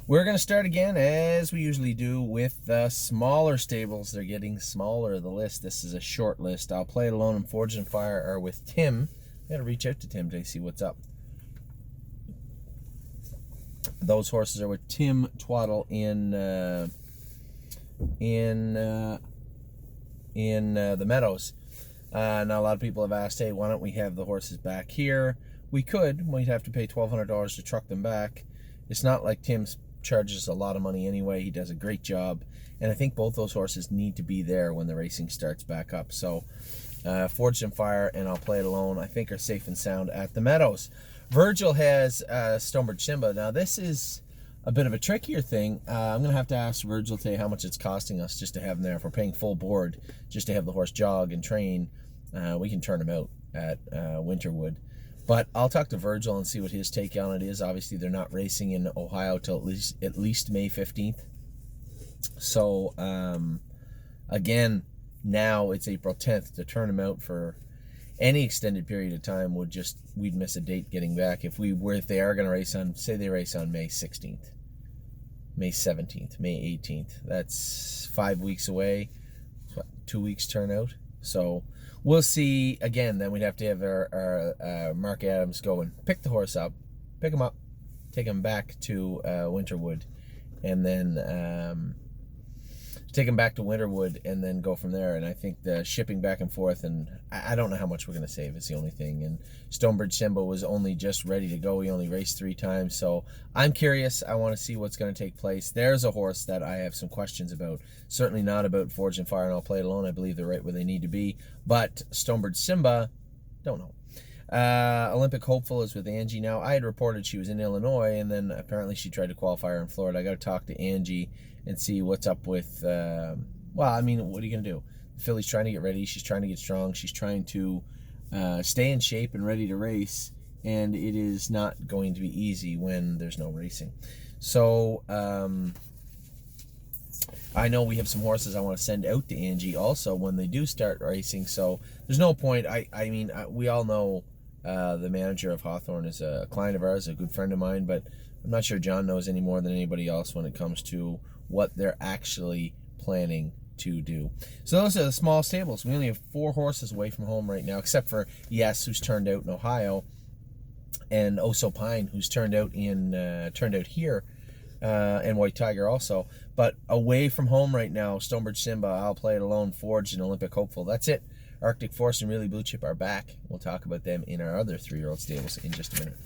We're going to start again, as we usually do, with the smaller stables. They're getting smaller, the list. This is a short list. I'll Play It Alone and Forged in Fire are with Tim. I got to reach out to Tim to see what's up. Those horses are with Tim Twaddle in the Meadows. Now, a lot of people have asked, hey, why don't we have the horses back here? We could. We'd have to pay $1,200 to truck them back. It's not like Tim charges a lot of money anyway. He does a great job. And I think both those horses need to be there when the racing starts back up. So Forged in Fire and I'll Play It Alone, I think, are safe and sound at the Meadows. Virgil has Stonebridge Simba. Now, this is a bit of a trickier thing. I'm going to have to ask Virgil today how much it's costing us just to have him there. If we're paying full board just to have the horse jog and train, we can turn him out at Winterwood. But I'll talk to Virgil and see what his take on it is. Obviously, they're not racing in Ohio till at least May 15th. So, again, now it's April 10th. To turn him out for any extended period of time we'd miss a date getting back. If they are going to race on, say they race on May 16th, May 17th, May 18th, that's 5 weeks away. What, 2 weeks turnout? So we'll see. Again, then we'd have to have our Mark Adams go and pick the horse up, pick him up, take him back to Winterwood, and then take him back to Winterwood and then go from there. And I think the shipping back and forth, and I don't know how much we're going to save, is the only thing. And Stonebridge Simba was only just ready to go. He only raced 3 times. So I'm curious. I want to see what's going to take place. There's a horse that I have some questions about. Certainly not about Forged in Fire and I'll Play It Alone. I believe they're right where they need to be. But Stonebridge Simba, don't know. Olympic Hopeful is with Angie now. I had reported she was in Illinois, and then apparently she tried to qualify her in Florida. I got to talk to Angie and see what's up with, well, I mean, what are you going to do? The filly's trying to get ready. She's trying to get strong. She's trying to stay in shape and ready to race, and it is not going to be easy when there's no racing. So, I know we have some horses I want to send out to Angie also when they do start racing, so there's no point. I mean, we all know the manager of Hawthorne is a client of ours, a good friend of mine, but I'm not sure John knows any more than anybody else when it comes to what they're actually planning to do. So those are the small stables. We only have 4 horses away from home right now, except for Yes, who's turned out in Ohio, and Oso Pine, who's turned out here, and White Tiger also. But away from home right now, Stonebridge Simba, I'll Play It Alone, Forged, and Olympic Hopeful. That's it. Arctic Force and Really Blue Chip are back. We'll talk about them in our other 3-year-old stables in just a minute.